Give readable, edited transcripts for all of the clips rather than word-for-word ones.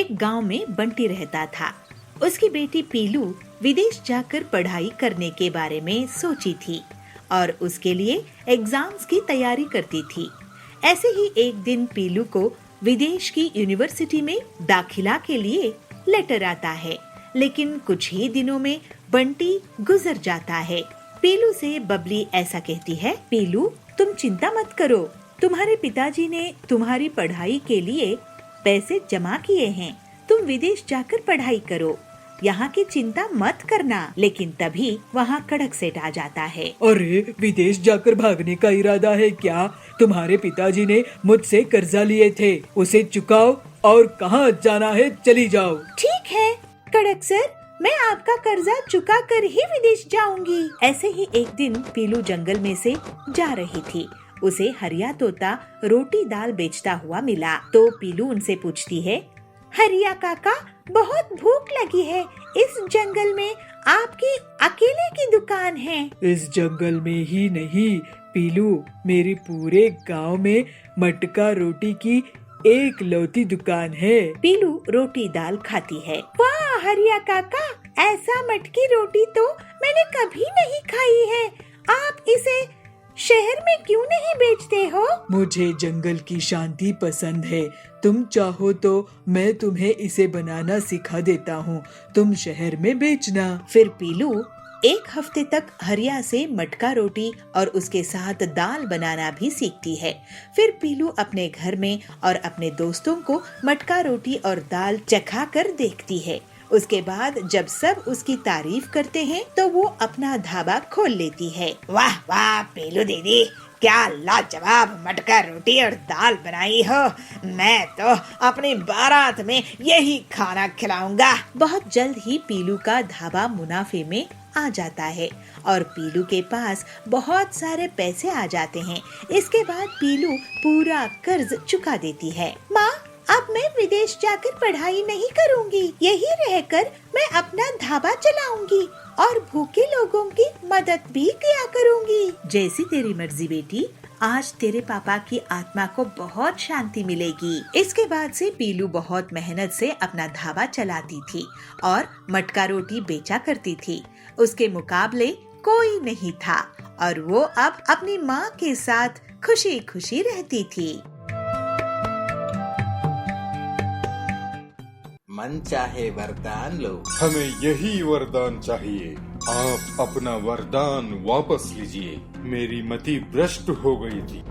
एक गांव में बंटी रहता था। उसकी बेटी पीलू विदेश जाकर पढ़ाई करने के बारे में सोची थी और उसके लिए एग्जाम्स की तैयारी करती थी। ऐसे ही एक दिन पीलू को विदेश की यूनिवर्सिटी में दाखिला के लिए लेटर आता है, लेकिन कुछ ही दिनों में बंटी गुजर जाता है। पीलू से बबली ऐसा कहती है, पीलू तुम चिंता मत करो, तुम्हारे पिताजी ने तुम्हारी पढ़ाई के लिए पैसे जमा किए हैं, तुम विदेश जाकर पढ़ाई करो, यहाँ की चिंता मत करना। लेकिन तभी वहाँ कड़क सेठ आ जाता है। अरे विदेश जाकर भागने का इरादा है क्या? तुम्हारे पिताजी ने मुझसे कर्जा लिए थे, उसे चुकाओ और कहाँ जाना है चली जाओ। ठीक है कड़क सर, मैं आपका कर्जा चुका कर ही विदेश जाऊंगी। ऐसे ही एक दिन पीलू जंगल में से जा रही थी। उसे हरिया तोता रोटी दाल बेचता हुआ मिला तो पीलू उनसे पूछती है, हरिया काका बहुत भूख लगी है, इस जंगल में आपकी अकेले की दुकान है? इस जंगल में ही नहीं पीलू, मेरे पूरे गांव में मटका रोटी की एक लौती दुकान है। पीलू रोटी दाल खाती है। वाह हरिया काका, ऐसा मटकी रोटी तो मैंने कभी नहीं खाई है, आप इसे शहर में क्यों नहीं बेचते हो? मुझे जंगल की शांति पसंद है, तुम चाहो तो मैं तुम्हें इसे बनाना सिखा देता हूँ, तुम शहर में बेचना। फिर पीलू एक हफ्ते तक हरिया से मटका रोटी और उसके साथ दाल बनाना भी सीखती है। फिर पीलू अपने घर में और अपने दोस्तों को मटका रोटी और दाल चखा कर देखती है। उसके बाद जब सब उसकी तारीफ करते हैं तो वो अपना ढाबा खोल लेती है। वाह वाह पीलू दीदी, क्या लाजवाब मटका रोटी और दाल बनाई हो, मैं तो अपनी बारात में यही खाना खिलाऊंगा। बहुत जल्द ही पीलू का ढाबा मुनाफे में आ जाता है और पीलू के पास बहुत सारे पैसे आ जाते हैं। इसके बाद पीलू पूरा कर्ज चुका देती है। माँ, अब मैं विदेश जाकर पढ़ाई नहीं करूंगी, यही रहकर मैं अपना ढाबा चलाऊंगी और भूखे लोगों की मदद भी किया करूंगी। जैसी तेरी मर्जी बेटी, आज तेरे पापा की आत्मा को बहुत शांति मिलेगी। इसके बाद से पीलू बहुत मेहनत से अपना ढाबा चलाती थी और मटका रोटी बेचा करती थी। उसके मुकाबले कोई नहीं था और वो अब अपनी माँ के साथ खुशी खुशी रहती थी। मन चाहे वरदान लो। हमें यही वरदान चाहिए, आप अपना वरदान वापस लीजिए, मेरी मति भ्रष्ट हो गई थी।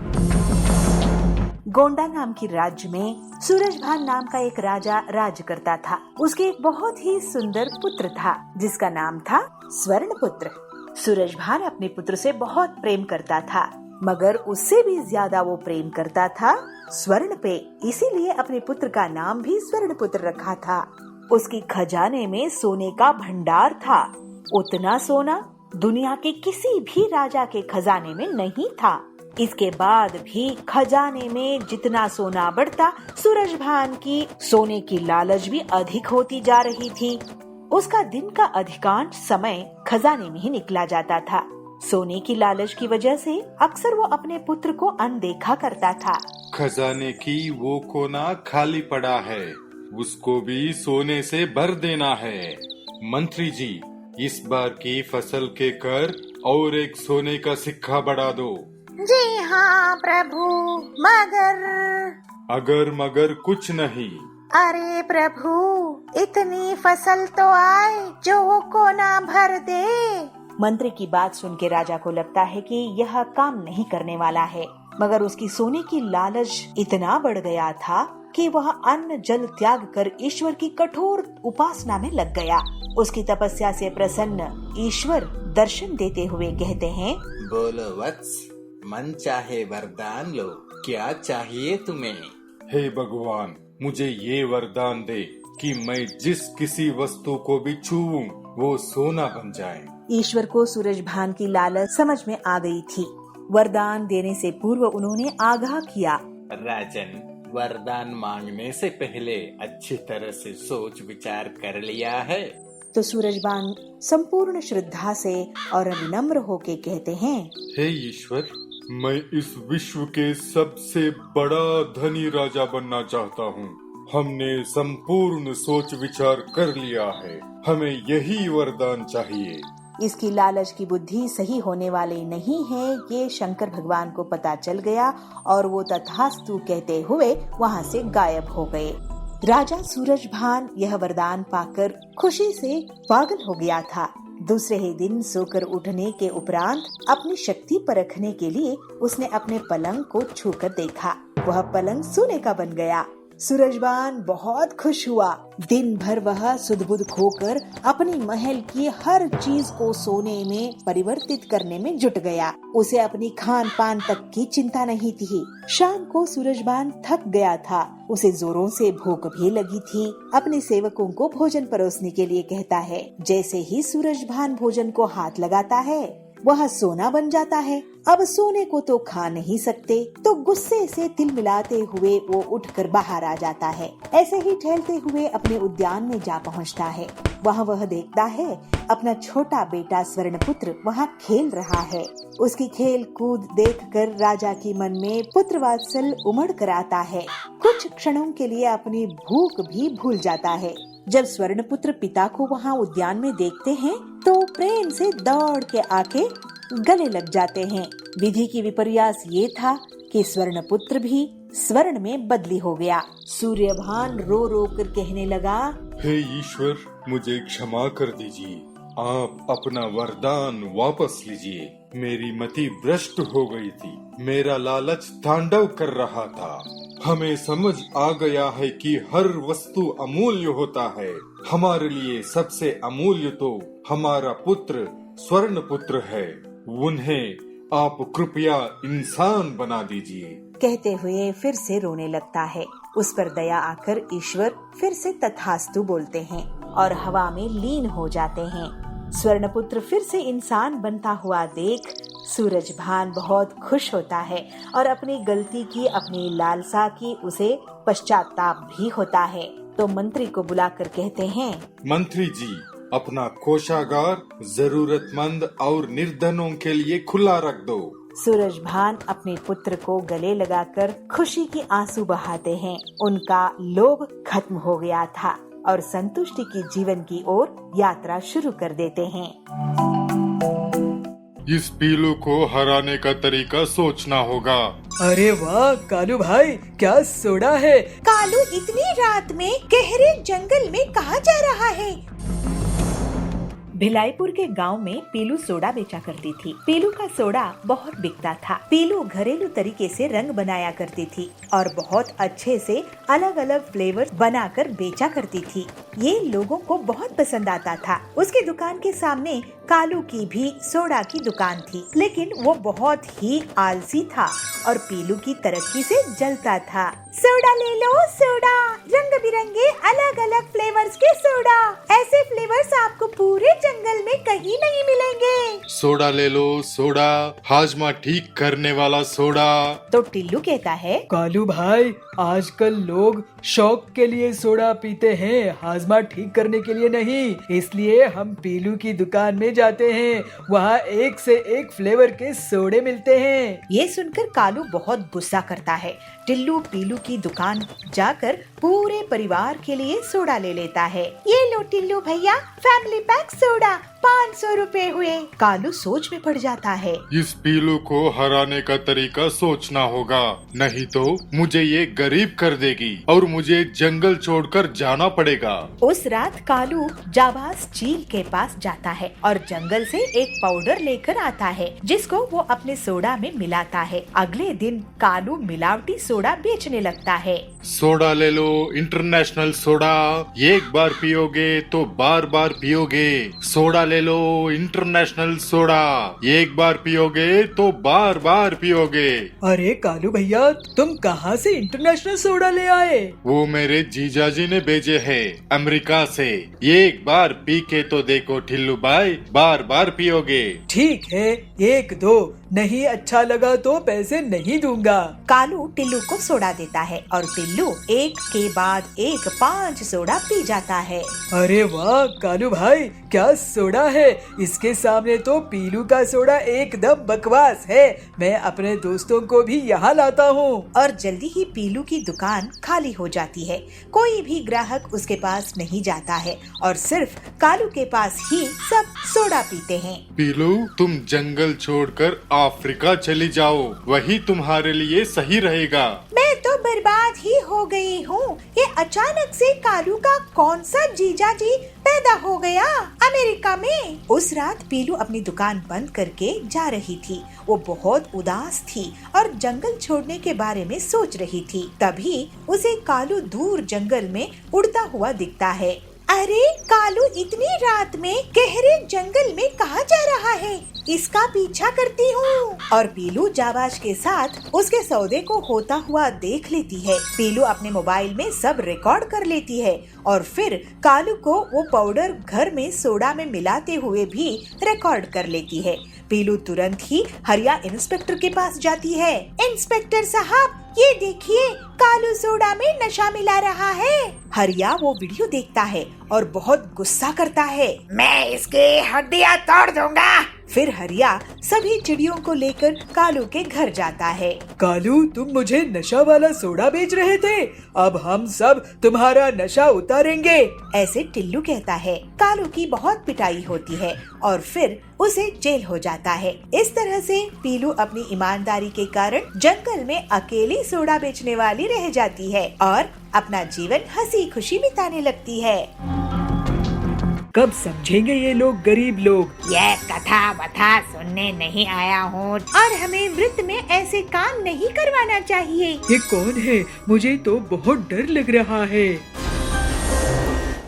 गोंडा नाम की राज्य में सूरजभान नाम का एक राजा राज करता था। उसके एक बहुत ही सुंदर पुत्र था जिसका नाम था स्वर्णपुत्र। सूरजभान अपने पुत्र से बहुत प्रेम करता था, मगर उससे भी ज्यादा वो प्रेम करता था स्वर्ण पे, इसीलिए अपने पुत्र का नाम भी स्वर्णपुत्र रखा था। उसकी खजाने में सोने का भंडार था, उतना सोना दुनिया के किसी भी राजा के खजाने में नहीं था। इसके बाद भी खजाने में जितना सोना बढ़ता, सूरजभान की सोने की लालच भी अधिक होती जा रही थी। उसका दिन का अधिकांश समय खजाने में ही निकला जाता था। सोने की लालच की वजह से अक्सर वो अपने पुत्र को अनदेखा करता था। खजाने की वो कोना खाली पड़ा है, उसको भी सोने से भर देना है। मंत्री जी, इस बार की फसल के कर और एक सोने का सिक्का बढ़ा दो। जी हाँ प्रभु, मगर अगर मगर कुछ नहीं। अरे प्रभु, इतनी फसल तो आए जो वो कोना भर दे। मंत्री की बात सुन के राजा को लगता है कि यह काम नहीं करने वाला है, मगर उसकी सोने की लालच इतना बढ़ गया था कि वह अन्न जल त्याग कर ईश्वर की कठोर उपासना में लग गया। उसकी तपस्या से प्रसन्न ईश्वर दर्शन देते हुए कहते हैं, बोलो वत्स, मन चाहे वरदान लो, क्या चाहिए तुम्हें? हे भगवान, मुझे ये वरदान दे कि मैं जिस किसी वस्तु को भी छूऊं वो सोना बन जाए। ईश्वर को सूरजभान की लालच समझ में आ गई थी। वरदान देने से पूर्व उन्होंने आगाह किया, राजन, वरदान मांगने से पहले अच्छी तरह से सोच विचार कर लिया है? तो सूरजभान संपूर्ण श्रद्धा से और विनम्र होके कहते हैं, हे ईश्वर, मैं इस विश्व के सबसे बड़ा धनी राजा बनना चाहता हूँ हमने संपूर्ण सोच विचार कर लिया है, हमें यही वरदान चाहिए। इसकी लालच की बुद्धि सही होने वाली नहीं है, ये शंकर भगवान को पता चल गया और वो तथास्तु कहते हुए वहाँ से गायब हो गए। राजा सूरजभान यह वरदान पाकर खुशी से पागल हो गया था। दूसरे ही दिन सोकर उठने के उपरांत अपनी शक्ति परखने के लिए उसने अपने पलंग को छूकर देखा। वह पलंग सोने का बन गया। सूरजभान बहुत खुश हुआ। दिन भर वह सुध-बुध खोकर अपनी महल की हर चीज को सोने में परिवर्तित करने में जुट गया। उसे अपनी खान पान तक की चिंता नहीं थी। शाम को सूरजभान थक गया था। उसे जोरों से भूख भी लगी थी। अपने सेवकों को भोजन परोसने के लिए कहता है। जैसे ही सूरजभान भोजन को हाथ लगाता है वह सोना बन जाता है। अब सोने को तो खा नहीं सकते, तो गुस्से से तिलमिलाते हुए वो उठकर बाहर आ जाता है। ऐसे ही टहलते हुए अपने उद्यान में जा पहुंचता है। वहाँ वह देखता है अपना छोटा बेटा स्वर्णपुत्र वहाँ खेल रहा है। उसकी खेल कूद देखकर राजा की मन में पुत्र वात्सल उमड़ कर आता है। कुछ क्षणों के लिए अपनी भूख भी भूल जाता है। जब स्वर्णपुत्र पिता को वहाँ उद्यान में देखते हैं तो प्रेम से दौड़ के आके गले लग जाते हैं। विधि की विपर्यास ये था कि स्वर्णपुत्र भी स्वर्ण में बदली हो गया। सूर्यभान रो रो कर कहने लगा, हे ईश्वर, मुझे क्षमा कर दीजिए। आप अपना वरदान वापस लीजिए। मेरी मति भ्रष्ट हो गई थी। मेरा लालच तांडव कर रहा था। हमें समझ आ गया है कि हर वस्तु अमूल्य होता है। हमारे लिए सबसे अमूल्य तो हमारा पुत्र स्वर्ण पुत्र है। उन्हें आप कृपया इंसान बना दीजिए। कहते हुए फिर से रोने लगता है। उस पर दया आकर ईश्वर फिर से तथास्तु बोलते हैं और हवा में लीन हो जाते हैं। स्वर्णपुत्र फिर से इंसान बनता हुआ देख सूरजभान बहुत खुश होता है और अपनी गलती की, अपनी लालसा की उसे पश्चाताप भी होता है। तो मंत्री को बुलाकर कहते हैं, मंत्री जी, अपना कोषागार जरूरतमंद और निर्धनों के लिए खुला रख दो। सूरजभान अपने पुत्र को गले लगाकर खुशी के आंसू बहाते हैं। उनका लोभ खत्म हो गया था और संतुष्टि की जीवन की ओर यात्रा शुरू कर देते हैं। इस पीलू को हराने का तरीका सोचना होगा। अरे वाह कालू भाई, क्या सोडा है। कालू इतनी रात में गहरे जंगल में कहाँ जा रहा है? भिलाईपुर के गांव में पीलू सोडा बेचा करती थी। पीलू का सोडा बहुत बिकता था। पीलू घरेलू तरीके से रंग बनाया करती थी और बहुत अच्छे से अलग अलग फ्लेवर बनाकर बेचा करती थी। ये लोगों को बहुत पसंद आता था। उसकी दुकान के सामने कालू की भी सोडा की दुकान थी, लेकिन वो बहुत ही आलसी था और पीलू की तरक्की से जलता था। सोडा ले लो सोडा, रंग बिरंगे अलग अलग फ्लेवर्स के सोडा। ऐसे फ्लेवर्स आपको पूरे जंगल में कहीं नहीं मिलेंगे। सोडा ले लो सोडा, हाजमा ठीक करने वाला सोडा। तो टिल्लू कहता है, कालू भाई, आजकल लोग शौक के लिए सोडा पीते हैं, हाजमा ठीक करने के लिए नहीं। इसलिए हम पीलू की दुकान में जाते हैं। वहाँ एक से एक फ्लेवर के सोडे मिलते हैं। ये सुनकर कालू बहुत गुस्सा करता है। टिल्लू पीलू की दुकान जाकर पूरे परिवार के लिए सोडा ले लेता है। ये लो टिल्लू भैया, फैमिली पैक सोडा, 500 रुपए हुए। कालू सोच में पड़ जाता है। इस पीलू को हराने का तरीका सोचना होगा, नहीं तो मुझे ये गरीब कर देगी और मुझे जंगल छोड़कर जाना पड़ेगा। उस रात कालू जाबाज चील के पास जाता है और जंगल से एक पाउडर लेकर आता है, जिसको वो अपने सोडा में मिलाता है। अगले दिन कालू मिलावटी सोडा बेचने लगता है। सोडा ले लो, इंटरनेशनल सोडा, एक बार पियोगे तो बार बार पियोगे। सोडा ले लो, इंटरनेशनल सोडा, एक बार पियोगे तो बार बार पियोगे। अरे कालू भैया, तुम कहाँ से इंटरनेशनल सोडा ले आए? वो मेरे जीजाजी ने भेजे हैं अमेरिका से। एक बार पी के तो देखो ठिल्लू भाई, बार बार पियोगे। ठीक है, एक दो, नहीं अच्छा लगा तो पैसे नहीं दूंगा। कालू टिल्लू को सोडा देता है और टिल्लू एक के बाद एक 5 सोडा पी जाता है। अरे वाह कालू भाई, क्या सोडा है। इसके सामने तो पीलू का सोडा एकदम बकवास है। मैं अपने दोस्तों को भी यहाँ लाता हूँ। और जल्दी ही पीलू की दुकान खाली हो जाती है। कोई भी ग्राहक उसके पास नहीं जाता है और सिर्फ कालू के पास ही सब सोडा पीते हैं। पीलू, तुम जंगल छोड़कर अफ्रीका चली जाओ, वही तुम्हारे लिए सही रहेगा। मैं तो बर्बाद ही हो गई हूँ। ये अचानक से कालू का कौन सा जीजा जी पैदा हो गया अमेरिका में। उस रात पीलू अपनी दुकान बंद करके जा रही थी। वो बहुत उदास थी और जंगल छोड़ने के बारे में सोच रही थी। तभी उसे कालू दूर जंगल में उड़ता हुआ दिखता है। अरे कालू इतनी रात में गहरे जंगल में कहाँ जा रहा है? इसका पीछा करती हूँ। और पीलू जाबाज के साथ उसके सौदे को होता हुआ देख लेती है। पीलू अपने मोबाइल में सब रिकॉर्ड कर लेती है और फिर कालू को वो पाउडर घर में सोडा में मिलाते हुए भी रिकॉर्ड कर लेती है। पीलू तुरंत ही हरिया इंस्पेक्टर के पास जाती है। इंस्पेक्टर साहब, ये देखिए कालू सोडा में नशा मिला रहा है। हरिया वो वीडियो देखता है और बहुत गुस्सा करता है। मैं इसकी हड्डियाँ तोड़ दूंगा। फिर हरिया सभी चिड़ियों को लेकर कालू के घर जाता है। कालू, तुम मुझे नशा वाला सोडा बेच रहे थे, अब हम सब तुम्हारा नशा उतारेंगे। ऐसे टिल्लू कहता है। कालू की बहुत पिटाई होती है और फिर उसे जेल हो जाता है। इस तरह से पीलू अपनी ईमानदारी के कारण जंगल में अकेली सोडा बेचने वाली रह जाती है और अपना जीवन हंसी खुशी बिताने लगती है। कब समझेंगे ये लोग गरीब लोग। ये कथा वथा सुनने नहीं आया हूँ और हमें वृत्त में ऐसे काम नहीं करवाना चाहिए। ये कौन है? मुझे तो बहुत डर लग रहा है।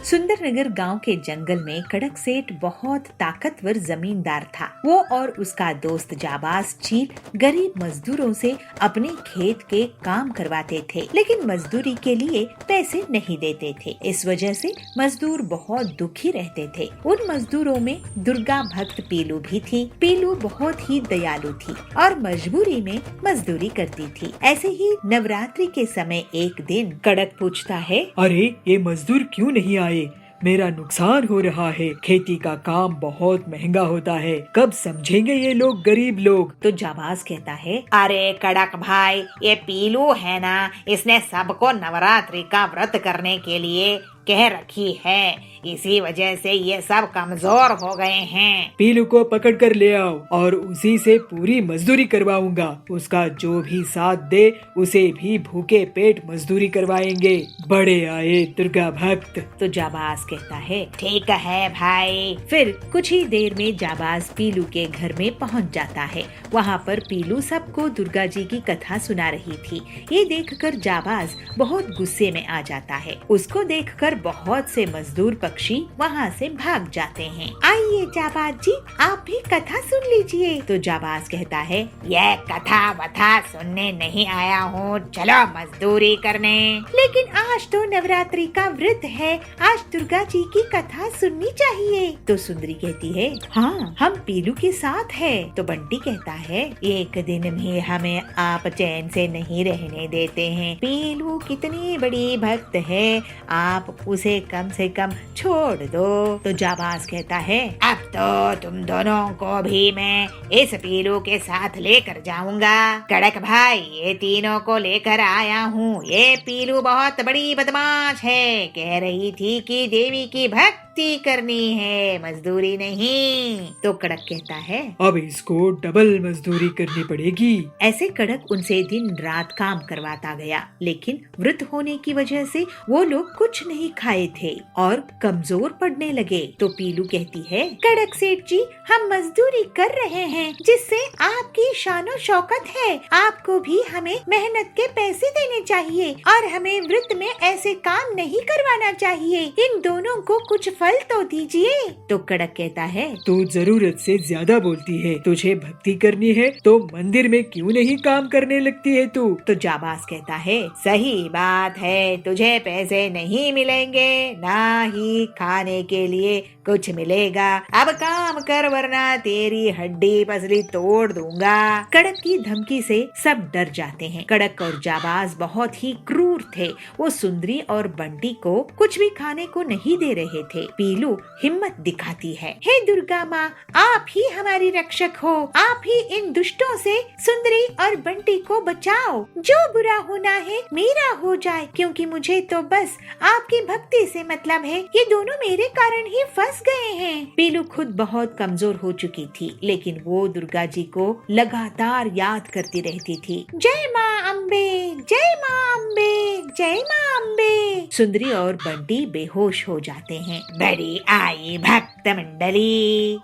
सुंदरनगर गांव के जंगल में कड़क सेठ बहुत ताकतवर जमींदार था। वो और उसका दोस्त जाबाज चील गरीब मजदूरों से अपने खेत के काम करवाते थे, लेकिन मजदूरी के लिए पैसे नहीं देते थे। इस वजह से मजदूर बहुत दुखी रहते थे। उन मजदूरों में दुर्गा भक्त पीलू भी थी। पीलू बहुत ही दयालु थी और मजबूरी में मजदूरी करती थी। ऐसे ही नवरात्रि के समय एक दिन कड़क पूछता है, अरे ये मजदूर क्यों नहीं आए? मेरा नुकसान हो रहा है। खेती का काम बहुत महंगा होता है। कब समझेंगे ये लोग गरीब लोग? तो जाबाज कहता है, अरे कड़क भाई, ये पीलू है ना, इसने सबको नवरात्रि का व्रत करने के लिए कह रखी है। इसी वजह से ये सब कमजोर हो गए हैं। पीलू को पकड़ कर ले आओ और उसी से पूरी मजदूरी करवाऊंगा। उसका जो भी साथ दे उसे भी भूखे पेट मजदूरी करवाएंगे। बड़े आए दुर्गा भक्त। तो जाबाज कहता है, ठीक है भाई। फिर कुछ ही देर में जाबाज पीलू के घर में पहुंच जाता है। वहाँ पर पीलू सबको दुर्गा जी की कथा सुना रही थी। ये देखकर जाबाज बहुत गुस्से में आ जाता है। उसको देखकर बहुत से मजदूर पक्षी वहाँ से भाग जाते हैं। आइए जाबाज जी, आप भी कथा सुन लीजिए। तो जाबाज कहता है, ये कथा वथा सुनने नहीं आया हूँ, चलो मजदूरी करने। लेकिन आज तो नवरात्रि का व्रत है, आज दुर्गा जी की कथा सुननी चाहिए। तो सुंदरी कहती है, हाँ हम पीलू के साथ है। तो बंटी कहता है, एक दिन भी हमें आप चैन से नहीं रहने देते हैं। पीलू कितनी बड़ी भक्त है, आप उसे कम से कम छोड़ दो। तो जाबाज कहता है, अब तो तुम दोनों को भी मैं इस पीलू के साथ लेकर जाऊंगा। कड़क भाई, ये तीनों को लेकर आया हूँ। ये पीलू बहुत बड़ी बदमाश है, कह रही थी कि देवी की भक्ति करनी है, मजदूरी नहीं। तो कड़क कहता है, अब इसको डबल मजदूरी करनी पड़ेगी। ऐसे कड़क उनसे दिन रात काम करवाता गया, लेकिन व्रत होने की वजह से वो लोग कुछ नहीं खाए थे और कमजोर पड़ने लगे। तो पीलू कहती है, कड़क सेठ जी, हम मजदूरी कर रहे हैं जिससे आपकी शानो शौकत है। आपको भी हमें मेहनत के पैसे देने चाहिए और हमें व्रत में ऐसे काम नहीं करवाना चाहिए। इन दोनों को कुछ फल तो दीजिए। तो कड़क कहता है, तू जरूरत से ज्यादा बोलती है। तुझे भक्ति करनी है तो मंदिर में क्यों नहीं काम करने लगती है तू? तो जाबाज कहता है, सही बात है, तुझे पैसे नहीं मिलेंगे, ना ही खाने के लिए कुछ मिलेगा। अब काम कर वरना तेरी हड्डी पसली तोड़ दूंगा। कड़क की धमकी से सब डर जाते हैं। कड़क और जाबाज बहुत ही क्रूर थे। वो सुंदरी और बंटी को कुछ भी खाने को नहीं दे रहे थे। पीलू हिम्मत दिखाती है, हे दुर्गा माँ, आप ही हमारी रक्षक हो, आप ही इन दुष्टों से सुंदरी और बंटी को बचाओ। जो बुरा होना है मेरा हो जाए, क्योंकि मुझे तो बस आपकी भक्ति से मतलब है। ये दोनों मेरे कारण ही फंस गए हैं। पीलू खुद बहुत कमजोर हो चुकी थी, लेकिन वो दुर्गा जी को लगातार याद करती रहती थी। जय माँ अम्बे, जय माँ अम्बे, जय माँ अम्बे। सुंदरी और बंटी बेहोश हो जाते हैं। बड़ी आई भक्त मंडली।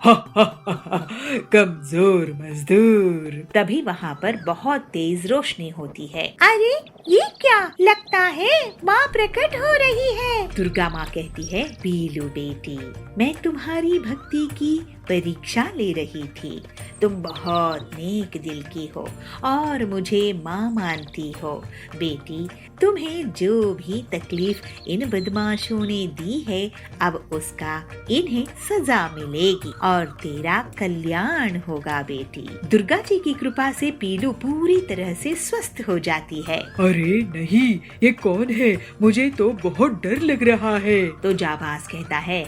कमजोर मजदूर। तभी वहाँ पर बहुत तेज रोशनी होती है। अरे ये क्या लगता है, माँ प्रकट हो रही है। दुर्गा माँ कहती है, पीलू बेटी, मैं तुम्हारी भक्ति की परीक्षा ले रही थी। तुम बहुत नेक दिल की हो और मुझे माँ मानती हो। बेटी, तुम्हें जो भी तकलीफ इन बदमाशों ने दी है, अब उसका इन्हें सजा मिलेगी और तेरा कल्याण होगा बेटी। दुर्गा जी की कृपा से पीलू पूरी तरह से स्वस्थ हो जाती है। अरे नहीं, ये कौन है? मुझे तो बहुत डर लग रहा है। तो जाबाज कहता है,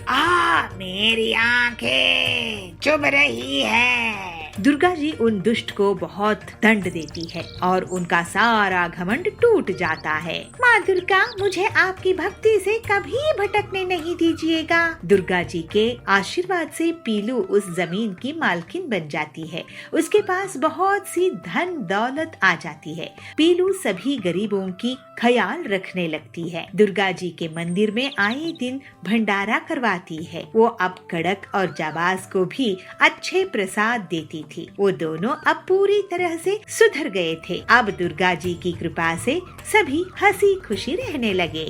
मेरी आंखें चुभ रही है। दुर्गा जी उन दुष्ट को बहुत दंड देती है और उनका सारा घमंड टूट जाता है। माँ दुर्गा, मुझे आपकी भक्ति से कभी भटकने नहीं दीजिएगा। दुर्गा जी के आशीर्वाद से पीलू उस जमीन की मालकिन बन जाती है। उसके पास बहुत सी धन दौलत आ जाती है। पीलू सभी गरीबों की ख्याल रखने लगती है। दुर्गा जी के मंदिर में आए दिन भंडारा करवाती है। वो अब कड़क और जाबाज को भी अच्छे प्रसाद देती थी। वो दोनों अब पूरी तरह से सुधर गए थे। अब दुर्गा जी की कृपा से सभी हंसी खुशी रहने लगे।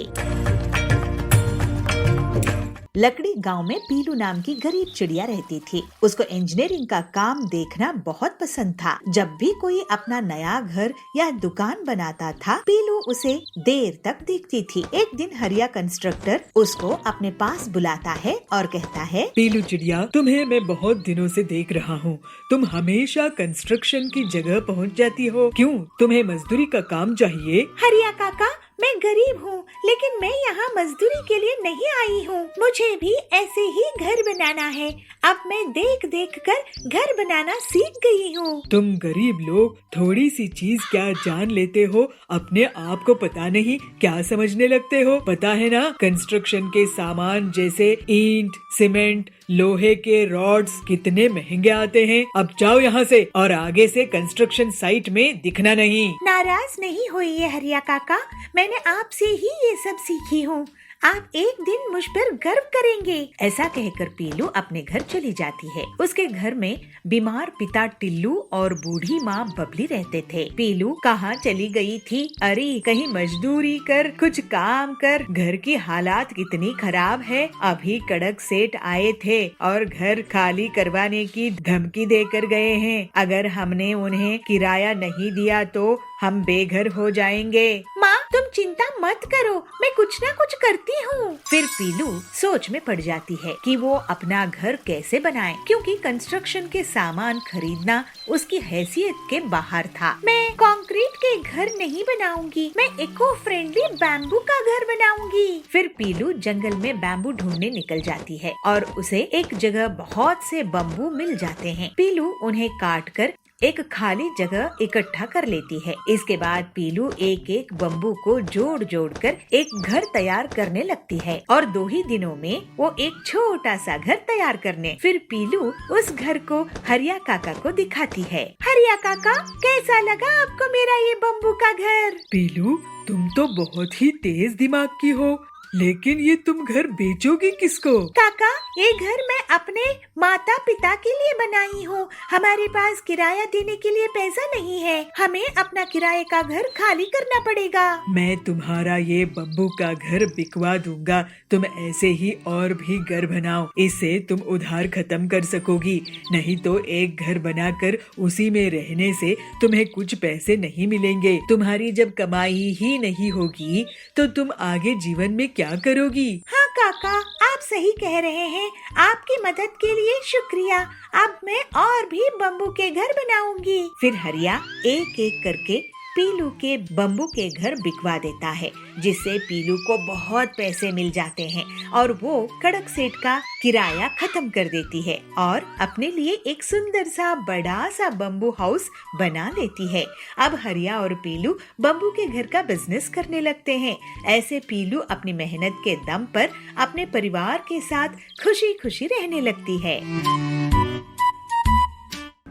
लकड़ी गांव में पीलू नाम की गरीब चिड़िया रहती थी। उसको इंजीनियरिंग का काम देखना बहुत पसंद था। जब भी कोई अपना नया घर या दुकान बनाता था, पीलू उसे देर तक देखती थी। एक दिन हरिया कंस्ट्रक्टर उसको अपने पास बुलाता है और कहता है, पीलू चिड़िया, तुम्हें मैं बहुत दिनों से देख रहा हूँ। तुम हमेशा कंस्ट्रक्शन की जगह पहुँच जाती हो। क्यों? तुम्हें मजदूरी का काम चाहिए? हरिया काका, मैं गरीब हूँ, लेकिन मैं यहाँ मजदूरी के लिए नहीं आई हूँ। मुझे भी ऐसे ही घर बनाना है। अब मैं देख देख कर घर बनाना सीख गई हूँ। तुम गरीब लोग थोड़ी सी चीज क्या जान लेते हो, अपने आप को पता नहीं क्या समझने लगते हो। पता है ना, कंस्ट्रक्शन के सामान जैसे ईंट, सीमेंट, लोहे के रॉड्स कितने महंगे आते हैं। अब जाओ यहाँ से और आगे से कंस्ट्रक्शन साइट में दिखना नहीं। नाराज नहीं होइए हरिया काका, मैंने आपसे ही ये सब सीखी हूँ। आप एक दिन मुझ पर गर्व करेंगे। ऐसा कहकर पीलू अपने घर चली जाती है। उसके घर में बीमार पिता टिल्लू और बूढ़ी माँ बबली रहते थे। पीलू कहाँ चली गई थी? अरे कहीं मजदूरी कर, कुछ काम कर। घर की हालात कितनी खराब है। अभी कड़क सेठ आए थे और घर खाली करवाने की धमकी देकर गए हैं। अगर हमने उन्हें किराया नहीं दिया तो हम बेघर हो जाएंगे। माँ, तुम चिंता मत करो, मैं कुछ ना कुछ करती हूँ। फिर पीलू सोच में पड़ जाती है कि वो अपना घर कैसे बनाए, क्योंकि कंस्ट्रक्शन के सामान खरीदना उसकी हैसियत के बाहर था। मैं कंक्रीट के घर नहीं बनाऊंगी, मैं इको फ्रेंडली बैम्बू का घर बनाऊंगी। फिर पीलू जंगल में बैम्बू ढूंढने निकल जाती है और उसे एक जगह बहुत से बम्बू मिल जाते हैं। पीलू उन्हें काट कर एक खाली जगह इकट्ठा कर लेती है। इसके बाद पीलू एक एक बम्बू को जोड़ जोड़ कर एक घर तैयार करने लगती है और 2 ही दिनों में वो एक छोटा सा घर तैयार करने। फिर पीलू उस घर को हरिया काका को दिखाती है। हरिया काका, कैसा लगा आपको मेरा ये बम्बू का घर? पीलू, तुम तो बहुत ही तेज दिमाग की हो। लेकिन ये तुम घर बेचोगी किसको? काका, ये घर मैं अपने माता पिता के लिए बनाई हूँ। हमारे पास किराया देने के लिए पैसा नहीं है, हमें अपना किराए का घर खाली करना पड़ेगा। मैं तुम्हारा ये बम्बू का घर बिकवा दूंगा, तुम ऐसे ही और भी घर बनाओ, इससे तुम उधार खत्म कर सकोगी। नहीं तो एक घर बनाकर उसी में रहने से तुम्हें कुछ पैसे नहीं मिलेंगे। तुम्हारी जब कमाई ही नहीं होगी तो तुम आगे जीवन में क्या करोगी? हाँ काका, आप सही कह रहे हैं। आपकी मदद के लिए शुक्रिया। अब मैं और भी बम्बू के घर बनाऊंगी। फिर हरिया एक एक करके पीलू के बम्बू के घर बिकवा देता है, जिससे पीलू को बहुत पैसे मिल जाते हैं और वो कड़क सेठ का किराया खत्म कर देती है और अपने लिए एक सुंदर सा बड़ा सा बम्बू हाउस बना लेती है। अब हरिया और पीलू बम्बू के घर का बिजनेस करने लगते हैं। ऐसे पीलू अपनी मेहनत के दम पर अपने परिवार के साथ खुशी खुशी रहने लगती है।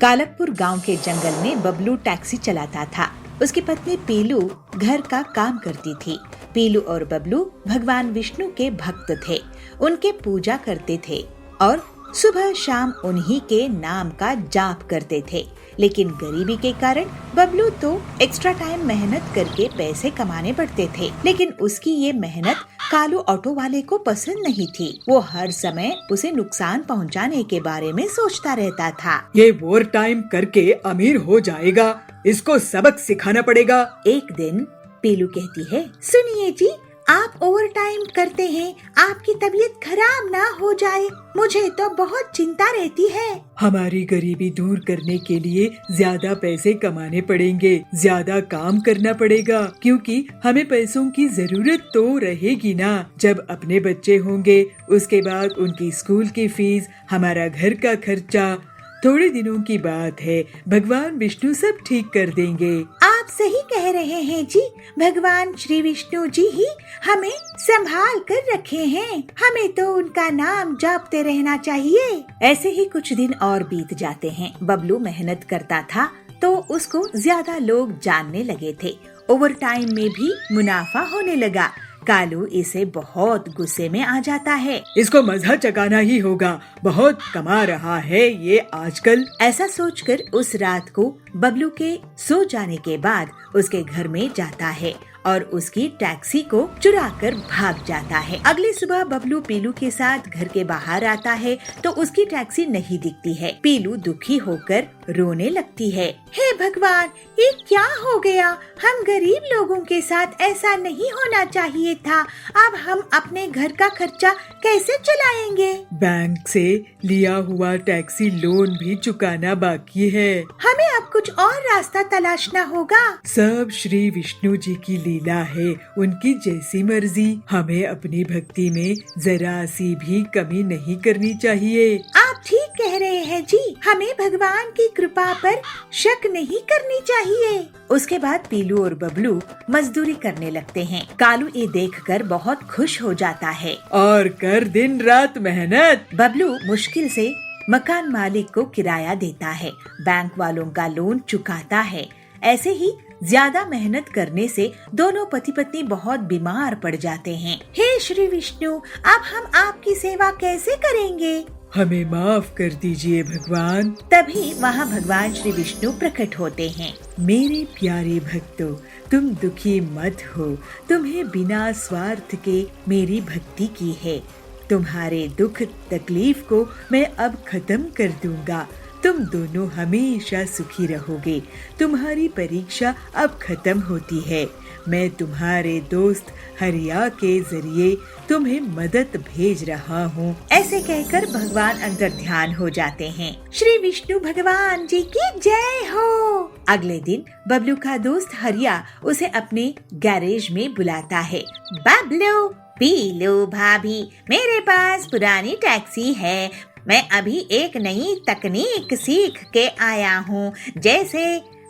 कालकपुर गांव के जंगल में बबलू टैक्सी चलाता था। उसकी पत्नी पीलू घर का काम करती थी। पीलू और बबलू भगवान विष्णु के भक्त थे, उनके पूजा करते थे और सुबह शाम उन्हीं के नाम का जाप करते थे। लेकिन गरीबी के कारण बबलू तो एक्स्ट्रा टाइम मेहनत करके पैसे कमाने पड़ते थे, लेकिन उसकी ये मेहनत कालू ऑटो वाले को पसंद नहीं थी। वो हर समय उसे नुकसान पहुंचाने के बारे में सोचता रहता था। ये ओवर टाइम करके अमीर हो जाएगा, इसको सबक सिखाना पड़ेगा। एक दिन पीलू कहती है, सुनिए जी, आप ओवर टाइम करते हैं, आपकी तबीयत खराब ना हो जाए, मुझे तो बहुत चिंता रहती है। हमारी गरीबी दूर करने के लिए ज्यादा पैसे कमाने पड़ेंगे, ज्यादा काम करना पड़ेगा, क्योंकि हमें पैसों की जरूरत तो रहेगी ना। जब अपने बच्चे होंगे उसके बाद उनकी स्कूल की फीस, हमारा घर का खर्चा, थोड़े दिनों की बात है, भगवान विष्णु सब ठीक कर देंगे। आप सही कह रहे हैं जी, भगवान श्री विष्णु जी ही हमें संभाल कर रखे हैं, हमें तो उनका नाम जपते रहना चाहिए। ऐसे ही कुछ दिन और बीत जाते हैं। बबलू मेहनत करता था तो उसको ज्यादा लोग जानने लगे थे। ओवर टाइम में भी मुनाफा होने लगा। कालू इसे बहुत गुस्से में आ जाता है। इसको मजा चकाना ही होगा, बहुत कमा रहा है ये आजकल। ऐसा सोचकर उस रात को बबलू के सो जाने के बाद उसके घर में जाता है और उसकी टैक्सी को चुरा कर भाग जाता है। अगली सुबह बबलू पीलू के साथ घर के बाहर आता है तो उसकी टैक्सी नहीं दिखती है। पीलू दुखी होकर रोने लगती है। हे भगवान, ये क्या हो गया? हम गरीब लोगों के साथ ऐसा नहीं होना चाहिए था। अब हम अपने घर का खर्चा कैसे चलाएंगे? बैंक से लिया हुआ टैक्सी लोन भी चुकाना बाकी है। हमें अब कुछ और रास्ता तलाशना होगा। सब श्री विष्णु जी की लीला है, उनकी जैसी मर्जी। हमें अपनी भक्ति में जरा सी भी कमी नहीं करनी चाहिए। आप ठीक कह रहे हैं जी, हमें भगवान की कृपा पर शक नहीं करनी चाहिए। उसके बाद पीलू और बबलू मजदूरी करने लगते हैं। कालू ये देखकर बहुत खुश हो जाता है और कर दिन रात मेहनत। बबलू मुश्किल से मकान मालिक को किराया देता है, बैंक वालों का लोन चुकाता है। ऐसे ही ज्यादा मेहनत करने से दोनों पति पत्नी बहुत बीमार पड़ जाते हैं। हे श्री विष्णु, अब हम आपकी सेवा कैसे करेंगे? हमें माफ कर दीजिए भगवान। तभी वहाँ भगवान श्री विष्णु प्रकट होते हैं। मेरे प्यारे भक्तों, तुम दुखी मत हो, तुम्हें बिना स्वार्थ के मेरी भक्ति की है। तुम्हारे दुख तकलीफ को मैं अब खत्म कर दूंगा। तुम दोनों हमेशा सुखी रहोगे। तुम्हारी परीक्षा अब खत्म होती है। मैं तुम्हारे दोस्त हरिया के जरिए तुम्हें मदद भेज रहा हूँ। ऐसे कहकर भगवान अंतर ध्यान हो जाते हैं। श्री विष्णु भगवान जी की जय हो। अगले दिन बबलू का दोस्त हरिया उसे अपने गैरेज में बुलाता है। बबलू, पीलू भाभी, मेरे पास पुरानी टैक्सी है। मैं अभी एक नई तकनीक सीख के आया हूँ, जैसे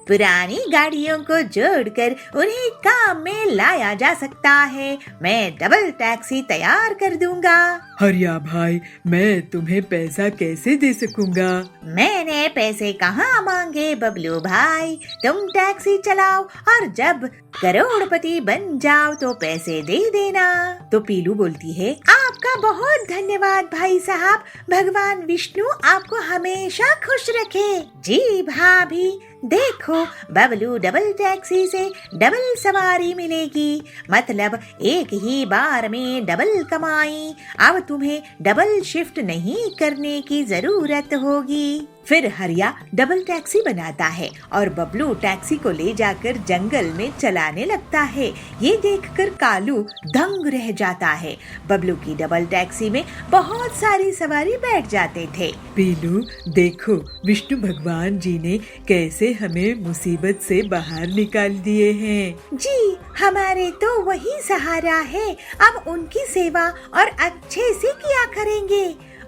पुरानी गाड़ियों को जोड़कर उन्हें काम में लाया जा सकता है। मैं डबल टैक्सी तैयार कर दूंगा। हरिया भाई, मैं तुम्हें पैसा कैसे दे सकूंगा? मैंने पैसे कहाँ मांगे बबलू भाई, तुम टैक्सी चलाओ और जब करोड़पति बन जाओ तो पैसे दे देना। तो पीलू बोलती है, आपका बहुत धन्यवाद भाई साहब, भगवान विष्णु आपको हमेशा खुश रखे। जी भाभी, देखो बबलू डबल टैक्सी से डबल सवारी मिलेगी, मतलब एक ही बार में डबल कमाई। अब तुम्हें डबल शिफ्ट नहीं करने की जरूरत होगी। फिर हरिया डबल टैक्सी बनाता है और बबलू टैक्सी को ले जाकर जंगल में चलाने लगता है। ये देखकर कालू दंग रह जाता है। बबलू की डबल टैक्सी में बहुत सारी सवारी बैठ जाते थे। पीलू देखो, विष्णु भगवान जी ने कैसे हमें मुसीबत से बाहर निकाल दिए हैं। जी, हमारे तो वही सहारा है। अब उनकी सेवा और अच्छे से किया करेंगे।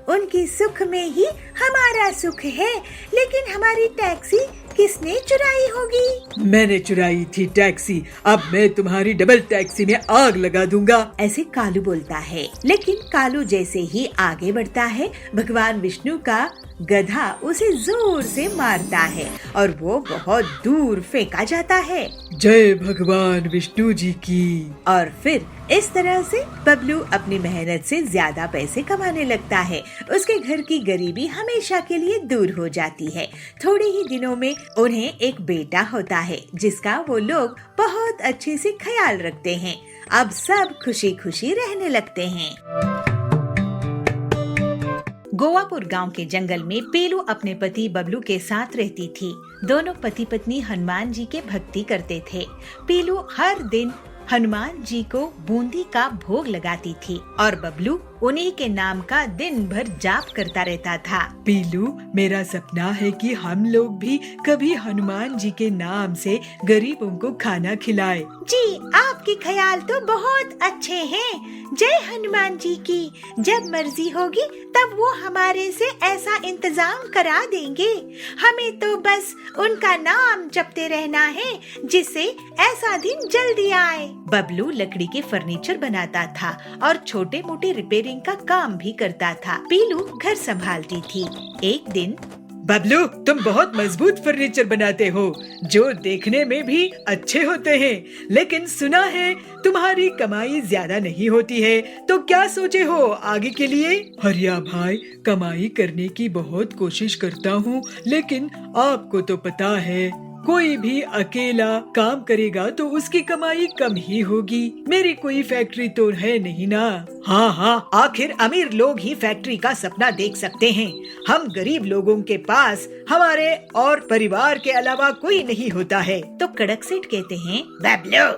उनकी सुख में ही हमारा सुख है। लेकिन हमारी टैक्सी किसने चुराई होगी? मैंने चुराई थी टैक्सी। अब मैं तुम्हारी डबल टैक्सी में आग लगा दूंगा। ऐसे कालू बोलता है। लेकिन कालू जैसे ही आगे बढ़ता है, भगवान विष्णु का गधा उसे जोर से मारता है और वो बहुत दूर फेंका जाता है। जय भगवान विष्णु जी की। और फिर इस तरह से बबलू अपनी मेहनत से ज्यादा पैसे कमाने लगता है। उसके घर की गरीबी हमेशा के लिए दूर हो जाती है। थोड़े ही दिनों में उन्हें एक बेटा होता है जिसका वो लोग बहुत अच्छे से ख्याल रखते हैं। अब सब खुशी खुशी रहने लगते हैं। गोवापुर गांव के जंगल में पीलू अपने पति बबलू के साथ रहती थी। दोनों पति पत्नी हनुमान जी के भक्ति करते थे। पीलू हर दिन हनुमान जी को बूंदी का भोग लगाती थी और बबलू उन्हीं के नाम का दिन भर जाप करता रहता था। पीलू, मेरा सपना है कि हम लोग भी कभी हनुमान जी के नाम से गरीबों को खाना खिलाए। जी, आपके ख्याल तो बहुत अच्छे हैं। जय हनुमान जी की। जब मर्जी होगी तब वो हमारे से ऐसा इंतजाम करा देंगे। हमें तो बस उनका नाम जपते रहना है जिससे ऐसा दिन जल्दी आए। बबलू लकड़ी के फर्नीचर बनाता था और छोटे मोटे रिपेयरिंग का काम भी करता था। पीलू घर संभालती थी। एक दिन, बबलू, तुम बहुत मजबूत फर्नीचर बनाते हो जो देखने में भी अच्छे होते हैं, लेकिन सुना है तुम्हारी कमाई ज्यादा नहीं होती है, तो क्या सोचे हो आगे के लिए? हरिया भाई, कमाई करने की बहुत कोशिश करता हूँ, लेकिन आपको तो पता है कोई भी अकेला काम करेगा तो उसकी कमाई कम ही होगी। मेरी कोई फैक्ट्री तो है नहीं ना। हाँ, आखिर अमीर लोग ही फैक्ट्री का सपना देख सकते हैं। हम गरीब लोगों के पास हमारे और परिवार के अलावा कोई नहीं होता है। तो कड़क सेठ कहते हैं, बबलू,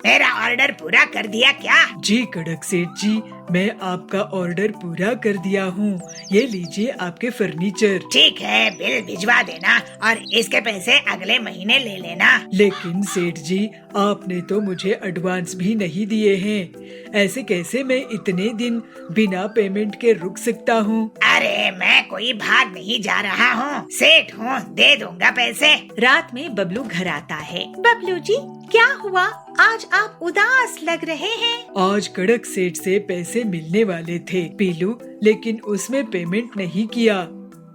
मेरा ऑर्डर पूरा कर दिया क्या? जी कड़क सेठ जी, मैं आपका ऑर्डर पूरा कर दिया हूँ। ये लीजिए आपके फर्नीचर। ठीक है, बिल भिजवा देना और इसके पैसे अगले महीने ले लेना। लेकिन सेठ जी, आपने तो मुझे एडवांस भी नहीं दिए हैं। ऐसे कैसे मैं इतने दिन बिना पेमेंट के रुक सकता हूँ? अरे मैं कोई भाग नहीं जा रहा हूँ, सेठ हूँ, दे दूंगा पैसे। रात में बबलू घर आता है। बबलू जी, क्या हुआ? आज आप उदास लग रहे हैं। आज कड़क सेठ से पैसे मिलने वाले थे पीलू, लेकिन उसमें पेमेंट नहीं किया।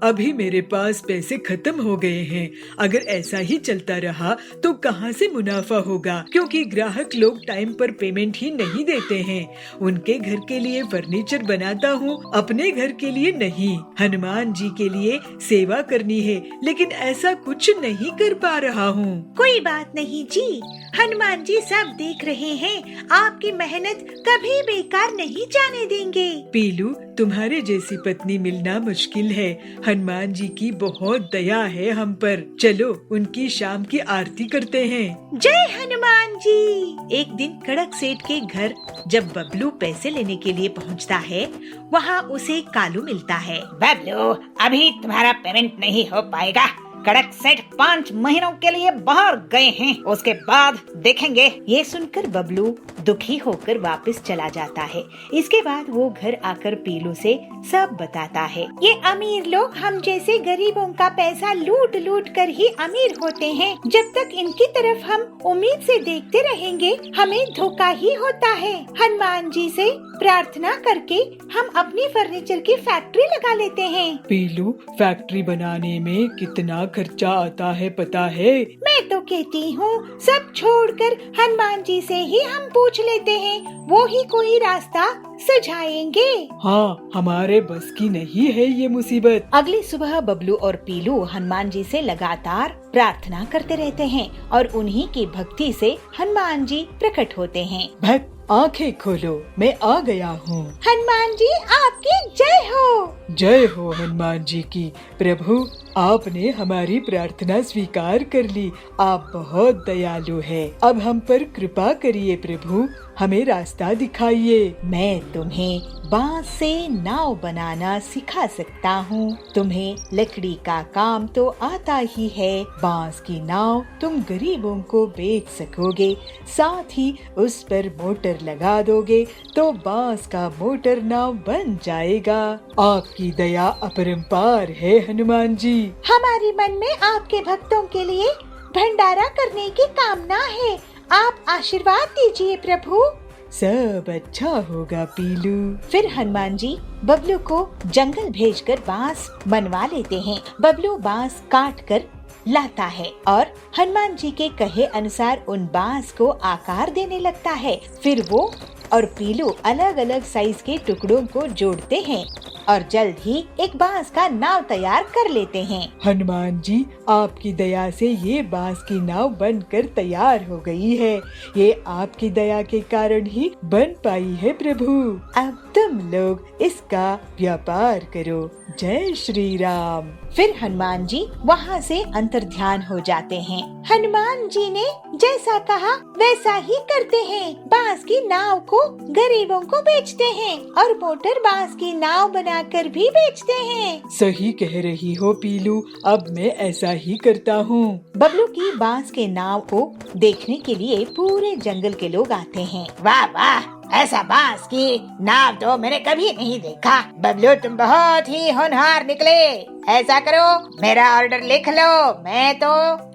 अभी मेरे पास पैसे खत्म हो गए हैं। अगर ऐसा ही चलता रहा तो कहाँ से मुनाफा होगा, क्योंकि ग्राहक लोग टाइम पर पेमेंट ही नहीं देते हैं। उनके घर के लिए फर्नीचर बनाता हूँ, अपने घर के लिए नहीं। हनुमान जी के लिए सेवा करनी है, लेकिन ऐसा कुछ नहीं कर पा रहा हूँ। कोई बात नहीं जी, हनुमान जी सब देख रहे हैं। आपकी मेहनत कभी बेकार नहीं जाने देंगे। पीलू, तुम्हारे जैसी पत्नी मिलना मुश्किल है। हनुमान जी की बहुत दया है हम पर। चलो उनकी शाम की आरती करते हैं। जय हनुमान जी। एक दिन कड़क सेठ के घर जब बबलू पैसे लेने के लिए पहुंचता है, वहाँ उसे कालू मिलता है। बबलू, अभी तुम्हारा पेमेंट नहीं हो पाएगा। कड़क सेठ 5 महीनों के लिए बाहर गए हैं, उसके बाद देखेंगे। ये सुनकर बबलू दुखी होकर वापस चला जाता है। इसके बाद वो घर आकर पीलू से सब बताता है। ये अमीर लोग हम जैसे गरीबों का पैसा लूट लूट कर ही अमीर होते हैं। जब तक इनकी तरफ हम उम्मीद से देखते रहेंगे, हमें धोखा ही होता है। हनुमान जी से प्रार्थना करके हम अपनी फर्नीचर की फैक्ट्री लगा लेते हैं। पीलू, फैक्ट्री बनाने में कितना खर्चा आता है पता है? मैं तो कहती हूँ सब छोड़कर हनुमान जी से ही हम पूछ लेते हैं, वो ही कोई रास्ता सुझाएंगे। हाँ, हमारे बस की नहीं है ये मुसीबत। अगली सुबह बबलू और पीलू हनुमान जी से लगातार प्रार्थना करते रहते हैं और उन्हीं की भक्ति से हनुमान जी प्रकट होते हैं। भक्त आंखें खोलो, मैं आ गया हूँ। हनुमान जी आपकी जय हो। जय हो हनुमान जी की। प्रभु, आपने हमारी प्रार्थना स्वीकार कर ली। आप बहुत दयालु हैं। अब हम पर कृपा करिए प्रभु, हमें रास्ता दिखाइए। मैं तुम्हें बांस से नाव बनाना सिखा सकता हूँ। तुम्हें लकड़ी का काम तो आता ही है। बांस की नाव तुम गरीबों को बेच सकोगे, साथ ही उस पर मोटर लगा दोगे तो बांस का मोटर नाव बन जाएगा। आपकी दया अपरंपार है हनुमान जी। हमारे मन में आपके भक्तों के लिए भंडारा करने की कामना है। आप आशीर्वाद दीजिए प्रभु। सब अच्छा होगा पीलू। फिर हनुमान जी बबलू को जंगल भेजकर बांस बनवा लेते हैं। बबलू बांस काट कर लाता है और हनुमान जी के कहे अनुसार उन बांस को आकार देने लगता है। फिर वो और पीलू अलग अलग साइज के टुकड़ों को जोड़ते हैं और जल्द ही एक बांस का नाव तैयार कर लेते हैं। हनुमान जी, आपकी दया से ये बांस की नाव बनकर तैयार हो गई है। ये आपकी दया के कारण ही बन पाई है प्रभु। अब तुम लोग इसका व्यापार करो। जय श्री राम। फिर हनुमान जी वहाँ से अंतर्ध्यान हो जाते हैं। हनुमान जी ने जैसा कहा वैसा ही करते हैं। बांस की नाव को गरीबों को बेचते हैं और मोटर बांस की नाव बनाकर भी बेचते हैं। सही कह रही हो पीलू, अब मैं ऐसा ही करता हूँ। बबलू की बांस के नाव को देखने के लिए पूरे जंगल के लोग आते हैं। वाह वाह, ऐसा बांस की नाव तो मैंने कभी नहीं देखा। बबलू तुम बहुत ही होनहार निकले। ऐसा करो, मेरा ऑर्डर लिख लो, मैं तो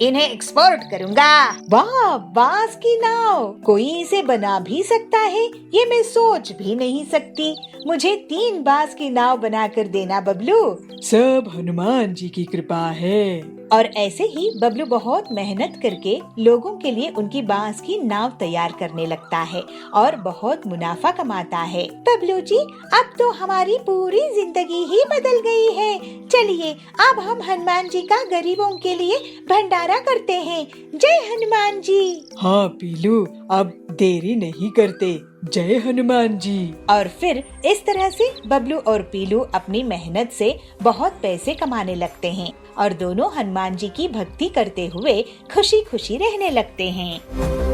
इन्हें एक्सपोर्ट करूँगा। वाह, बांस की नाव, कोई इसे बना भी सकता है, ये मैं सोच भी नहीं सकती। मुझे 3 बांस की नाव बनाकर देना बबलू। सब हनुमान जी की कृपा है। और ऐसे ही बबलू बहुत मेहनत करके लोगों के लिए उनकी बांस की नाव तैयार करने लगता है और बहुत मुनाफा कमाता है। बबलू जी, अब तो हमारी पूरी जिंदगी ही बदल गई है। चलिए अब हम हनुमान जी का गरीबों के लिए भंडारा करते हैं। जय हनुमान जी। हाँ पीलू, अब देरी नहीं करते। जय हनुमान जी। और फिर इस तरह से बबलू और पीलू अपनी मेहनत से बहुत पैसे कमाने लगते हैं और दोनों हनुमान जी की भक्ति करते हुए खुशी खुशी रहने लगते हैं।